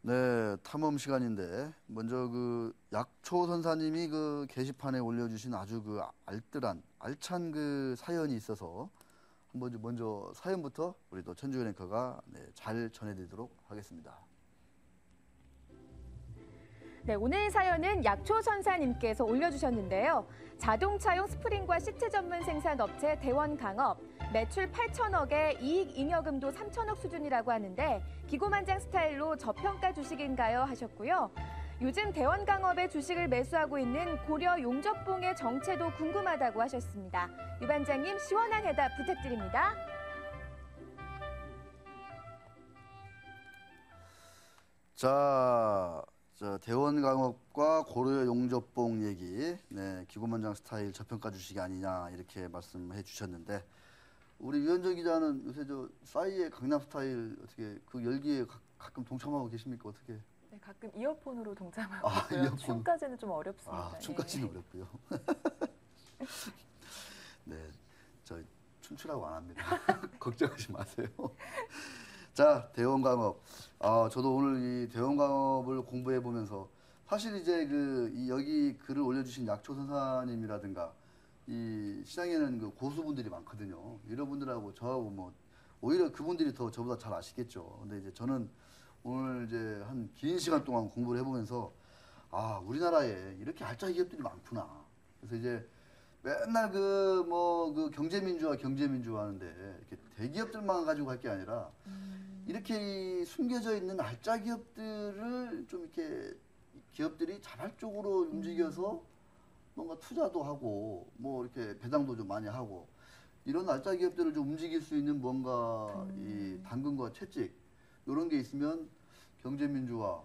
네, 탐험 시간인데 먼저 그 약초 선사님이 그 게시판에 올려주신 아주 그 알찬 그 사연이 있어서 한번 먼저 사연부터 우리 또 천주연 앵커가 잘 전해드리도록 하겠습니다. 네, 오늘 사연은 약초선사님께서 올려주셨는데요. 자동차용 스프링과 시트 전문 생산업체 대원강업, 매출 8천억에 이익 잉여금도 3천억 수준이라고 하는데 기고만장 스타일로 저평가 주식인가요? 하셨고요. 요즘 대원강업의 주식을 매수하고 있는 고려 용접봉의 정체도 궁금하다고 하셨습니다. 유 반장님 시원한 해답 부탁드립니다. 자, 대원강업과 고려 용접봉 얘기, 네, 기고만장 스타일 저평가 주식이 아니냐 이렇게 말씀해 주셨는데 우리 유현정 기자는 요새 저 싸이의 강남 스타일 어떻게 그 열기에 가끔 동참하고 계십니까? 어떻게? 네, 가끔 이어폰으로 동참하고 있고요. 이어폰. 춤까지는 좀 어렵습니다. 춤까지는 어렵고요. 네, 저 춤추라고 안 합니다. 걱정하지 마세요. 자, 대원강업. 저도 오늘 이 대원강업을 공부해 보면서 사실 이제 여기 글을 올려주신 약초선사님이라든가 이 시장에는 그 고수분들이 많거든요. 이런 분들하고 저하고 뭐 오히려 그분들이 더 저보다 잘 아시겠죠. 근데 이제 저는 오늘 이제 한 긴 시간 동안 공부를 해보면서 우리나라에 이렇게 알짜 기업들이 많구나. 그래서 이제 맨날 그 경제민주화 하는데 이렇게 대기업들만 가지고 갈 게 아니라 이렇게 숨겨져 있는 알짜 기업들을 좀 이렇게 기업들이 자발적으로 움직여서 뭔가 투자도 하고 뭐 이렇게 배당도 좀 많이 하고 이런 알짜 기업들을 좀 움직일 수 있는 뭔가 이 당근과 채찍 이런 게 있으면 경제민주화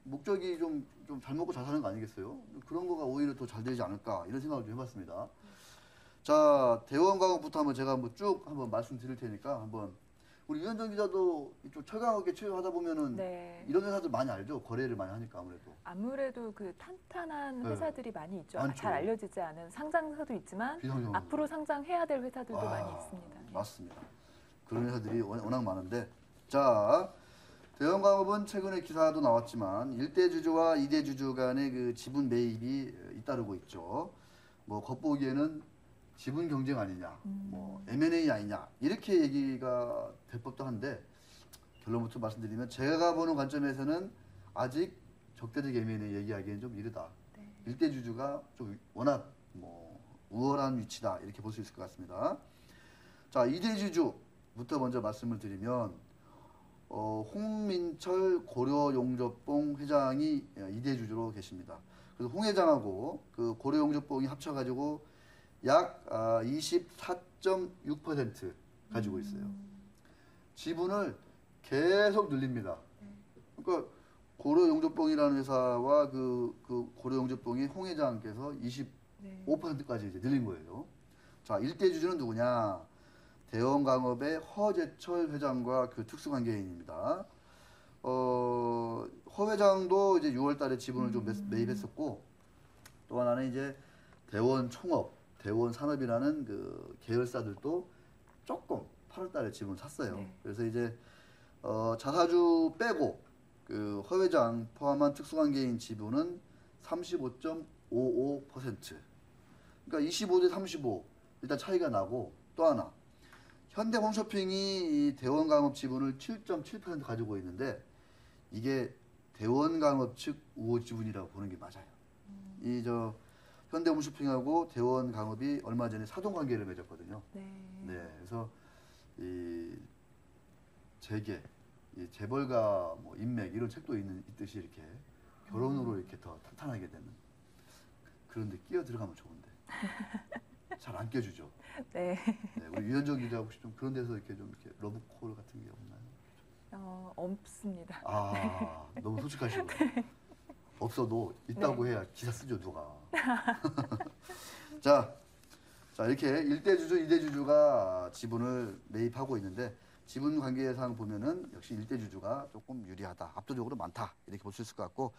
목적이 좀 잘 먹고 잘 사는 거 아니겠어요? 그런 거가 오히려 더 잘 되지 않을까 이런 생각을 좀 해봤습니다. 자, 대원강업부터 한번 제가 쭉 말씀드릴 테니까 한번 우리 유현정 기자도 이쪽 철강업계 취업하다 보면은 네. 이런 회사들 많이 알죠? 거래를 많이 하니까 아무래도. 아무래도 그 탄탄한 네. 회사들이 많이 있죠. 많죠. 잘 알려지지 않은 상장사도 있지만 비상장. 앞으로 상장해야 될 회사들도 많이 있습니다. 맞습니다. 그런 회사들이 워낙 많은데 자, 대원강업은 최근에 기사도 나왔지만 1대 주주와 2대 주주 간의 그 지분 매입이 잇따르고 있죠. 뭐 겉보기에는 지분 경쟁 아니냐, 뭐 M&A 아니냐 이렇게 얘기가 될 법도 한데 결론부터 말씀드리면 제가 보는 관점에서는 아직 적대적 M&A 얘기하기엔 좀 이르다. 네. 1대 주주가 좀 워낙 뭐 우월한 위치다 이렇게 볼 수 있을 것 같습니다. 자, 2대 주주부터 먼저 말씀을 드리면 홍민철 고려용접봉 회장이 2대 주주로 계십니다. 그래서 홍 회장하고 그 고려용접봉이 합쳐가지고 약 24.6% 가지고 있어요. 지분을 계속 늘립니다. 그러니까 고려용접봉이라는 회사와 그 고려용접봉의 홍 회장께서 25%까지 이제 늘린 거예요. 자, 1대 주주는 누구냐? 대원강업의 허재철 회장과 그 특수관계인입니다. 허 회장도 이제 6월 달에 지분을 좀 매입했었고, 또 하나는 이제 대원총업, 대원산업이라는 그 계열사들도 조금 8월 달에 지분을 샀어요. 네. 그래서 이제, 자사주 빼고, 그 허 회장 포함한 특수관계인 지분은 35.55%. 그러니까 25대 35. 일단 차이가 나고, 또 하나. 현대홈쇼핑이 이 대원강업 지분을 7.7% 가지고 있는데 이게 대원강업 측 우호 지분이라고 보는 게 맞아요. 현대홈쇼핑하고 대원강업이 얼마 전에 사돈관계를 맺었거든요. 네. 그래서 이 재계, 이 재벌가 뭐 인맥 이런 책도 있듯이 이렇게 결혼으로 이렇게 더 탄탄하게 되는 그런데 끼어 들어가면 좋은데. 잘 안 껴주죠. 네. 네, 우리 유현정 기자 혹시 좀 그런 데서 이렇게 러브콜 같은 게 없나요? 없습니다. 너무 솔직하시고. 없어도 있다고 해야 기사 쓰죠, 누가. 자, 이렇게 1대 주주, 2대 주주가 지분을 매입하고 있는데 지분 관계상 보면은 역시 1대 주주가 조금 유리하다, 압도적으로 많다 이렇게 볼 수 있을 것 같고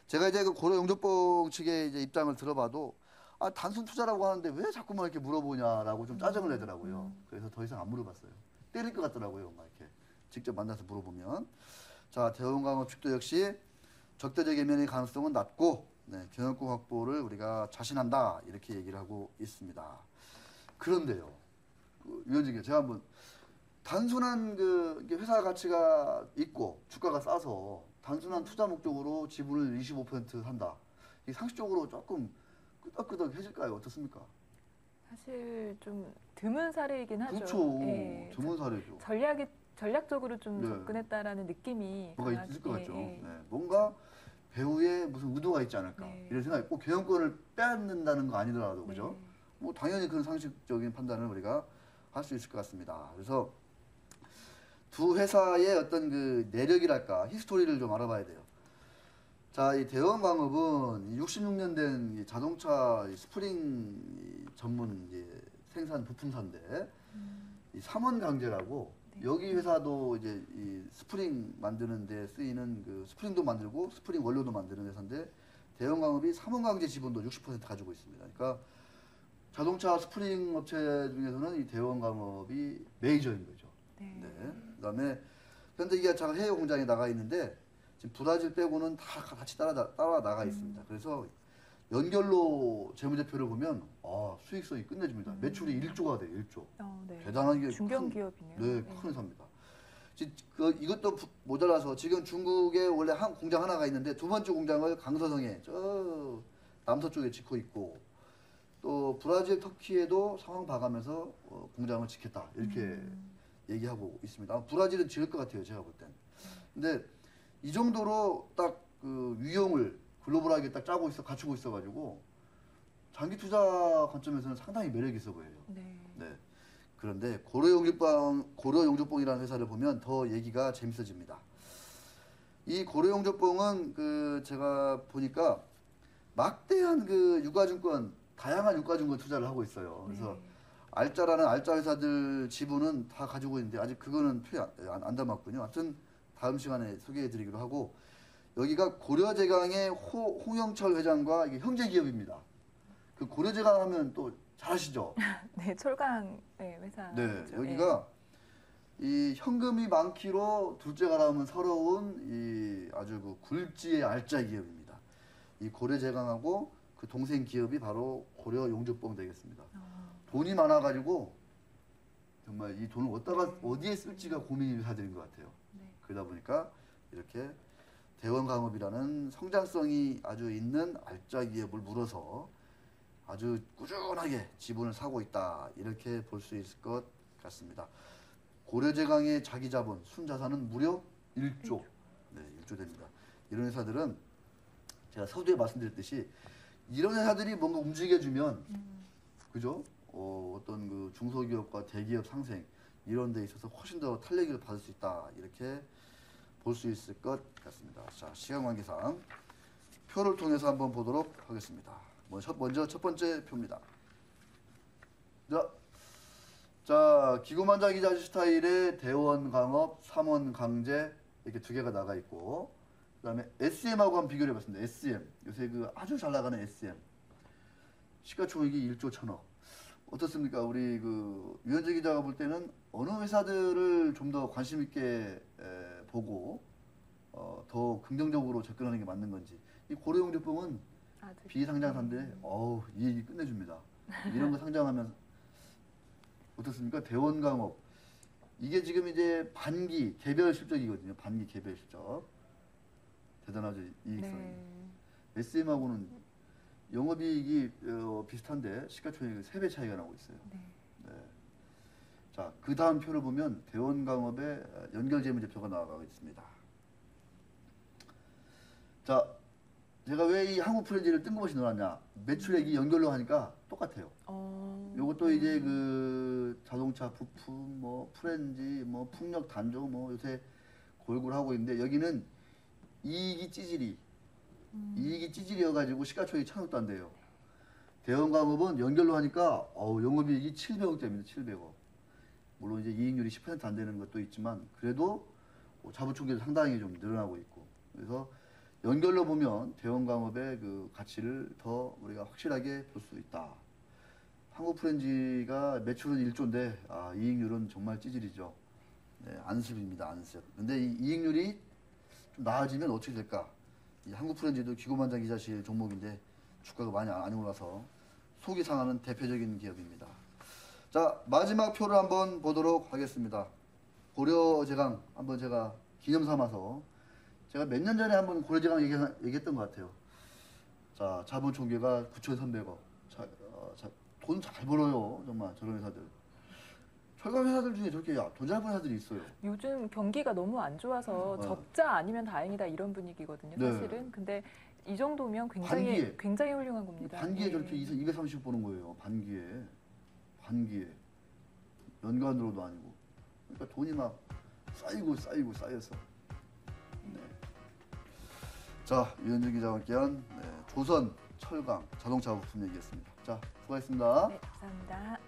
제가 이제 그 고려 용접봉 측의 이제 입장을 들어봐도 단순 투자라고 하는데 왜 자꾸만 이렇게 물어보냐라고 좀 짜증을 내더라고요. 그래서 더 이상 안 물어봤어요. 때릴 것 같더라고요. 막 이렇게 직접 만나서 물어보면. 자, 대원강업 축도 역시 적대적 예면의 가능성은 낮고 네, 경영권 확보를 우리가 자신한다 이렇게 얘기를 하고 있습니다. 그런데요, 위원장님 제가 한번 단순한 그 이게 회사 가치가 있고 주가가 싸서 단순한 투자 목적으로 지분을 25% 산다. 이게 상식적으로 조금 끄덕끄덕해질까요? 어떻습니까? 사실 좀 드문 사례이긴 하죠. 그렇죠. 예, 드문 사례죠. 전략적으로 좀 네. 접근했다라는 느낌이 뭔가 강하게- 있을 것 같죠. 예, 예. 네, 뭔가 배우의 무슨 의도가 있지 않을까 네. 이런 생각이 꼭 경영권을 빼앗는다는 거 아니더라도 그죠? 네. 뭐 당연히 그런 상식적인 판단을 우리가 할 수 있을 것 같습니다. 그래서 두 회사의 어떤 그 내력이랄까 히스토리를 좀 알아봐야 돼요. 자, 이 대원광업은 66년 된 이 자동차 이 스프링 이 전문 이 생산 부품사인데 이 삼원강제라고 네. 여기 회사도 이제 이 스프링 만드는 데 쓰이는 그 스프링도 만들고 스프링 원료도 만드는 회사인데 대원광업이 삼원강제 지분도 60% 가지고 있습니다. 그러니까 자동차 스프링 업체 중에서는 이 대원광업이 메이저인 거죠. 네. 네. 그다음에 현대기아차가 해외 공장에 나가 있는데 지금 브라질 빼고는 다 같이 따라 나가 있습니다. 그래서 연결로 재무제표를 보면 수익성이 끝내줍니다. 매출이 1조가 돼요. 1조. 네. 대단한 게 중견 큰- 기업이네요. 네, 큰 회사입니다. 이것도 모자라서 지금 중국에 원래 한 공장 하나가 있는데 두 번째 공장을 강서성에 저 남서쪽에 짓고 있고 또 브라질, 터키에도 상황 봐가면서 공장을 짓겠다 이렇게 얘기하고 있습니다. 브라질은 지을 것 같아요, 제가 볼 땐. 근데 이 정도로 딱 그 위용을 글로벌하게 딱 짜고 갖추고 있어가지고 장기 투자 관점에서는 상당히 매력이 있어 보여요. 네. 네. 그런데 고려용접봉이라는 회사를 보면 더 얘기가 재밌어집니다. 이 고려용접봉은 그 제가 보니까 막대한 그 다양한 유가증권 투자를 하고 있어요. 그래서 네. 알짜라는 알짜 회사들 지분은 다 가지고 있는데 아직 그거는 표현 안 담았군요. 하여튼 다음 시간에 소개해드리기로 하고 여기가 고려제강의 홍영철 회장과 이게 형제 기업입니다. 그 고려제강 하면 또 잘 아시죠? 네, 철강 회사. 네, 여기가 이 현금이 많기로 둘째가 나오면 서러운 이 아주 그 굴지의 알짜 기업입니다. 이 고려제강하고 그 동생 기업이 바로 고려용접봉 되겠습니다. 돈이 많아가지고 정말 이 돈을 어디에 쓸지가 고민이 사들인 것 같아요. 네. 그러다 보니까 이렇게 대원강업이라는 성장성이 아주 있는 알짜 기업을 물어서 아주 꾸준하게 지분을 사고 있다 이렇게 볼 수 있을 것 같습니다. 고려제강의 자기 자본 순자산은 무려 1조. 네, 1조 됩니다. 이런 회사들은 제가 서두에 말씀드렸듯이 이런 회사들이 뭔가 움직여주면 그죠? 어떤 그 중소기업과 대기업 상생 이런 데 있어서 훨씬 더 탄력을 받을 수 있다 이렇게 볼 수 있을 것 같습니다. 자, 시간 관계상 표를 통해서 한번 보도록 하겠습니다. 먼저 첫 번째 표입니다. 자, 기고만장 기자 스타일의 대원강업, 삼원강제 이렇게 두 개가 나가 있고 그다음에 SM하고 한번 비교를 해봤습니다. SM 요새 그 아주 잘 나가는 SM 시가총액이 1조 1천억. 어떻습니까? 우리 그 유현재 기자가 볼 때는 어느 회사들을 좀 더 관심 있게 보고 더 긍정적으로 접근하는 게 맞는 건지. 이 고려용접봉은 비상장사인데 이 얘기 끝내줍니다. 이런 거 상장하면 어떻습니까? 대원강업 이게 지금 이제 반기 개별 실적이거든요. 반기 개별 실적 대단하죠 이익성이. 네. SM하고는 영업이익이 비슷한데 시가총액이 3배 차이가 나고 있어요. 네. 네. 자, 그 다음 표를 보면 대원강업의 연결재무제표가 나가고 있습니다. 자, 제가 왜 이 한국 프렌즈를 뜬금없이 넣어놨냐? 매출액이 연결로 하니까 똑같아요. 요것도 이제 그 자동차 부품, 뭐 프렌즈, 뭐 풍력 단조, 뭐 요새 골고루 하고 있는데 여기는 이익이 찌질이어가지고 시가총액이 1,000억도 안 돼요. 대원강업은 연결로 하니까 영업이익이 700억 됩니다. 700억. 물론 이제 이익률이 10% 안 되는 것도 있지만 그래도 자부총계도 상당히 좀 늘어나고 있고 그래서 연결로 보면 대원강업의 그 가치를 더 우리가 확실하게 볼 수 있다. 한국 프렌즈가 매출은 1조인데 이익률은 정말 찌질이죠. 네, 안습입니다. 안습. 근데 이 이익률이 좀 나아지면 어떻게 될까? 이 한국프렌즈도 기고만장 기자실 종목인데 주가가 많이 안 올라서 속이 상하는 대표적인 기업입니다. 자, 마지막 표를 한번 보도록 하겠습니다. 고려제강 한번 제가 기념 삼아서 제가 몇 년 전에 한번 고려제강 얘기했던 것 같아요. 자, 자본 총계가 9,300억. 돈 잘 벌어요. 정말 저런 회사들. 철강 회사들 중에 저렇게 돈 잘 버는 회사들이 있어요. 요즘 경기가 너무 안 좋아서 적자 아니면 다행이다 이런 분위기거든요. 네. 사실은. 근데 이 정도면 반기에. 굉장히 훌륭한 겁니다. 반기에 네. 저렇게 230 버는 거예요. 반기에. 연간으로도 아니고. 그러니까 돈이 막 쌓여서. 네. 자, 유현준 기자와 함께한 조선 철강 자동차 부품 얘기했습니다. 자, 수고하셨습니다. 네, 감사합니다.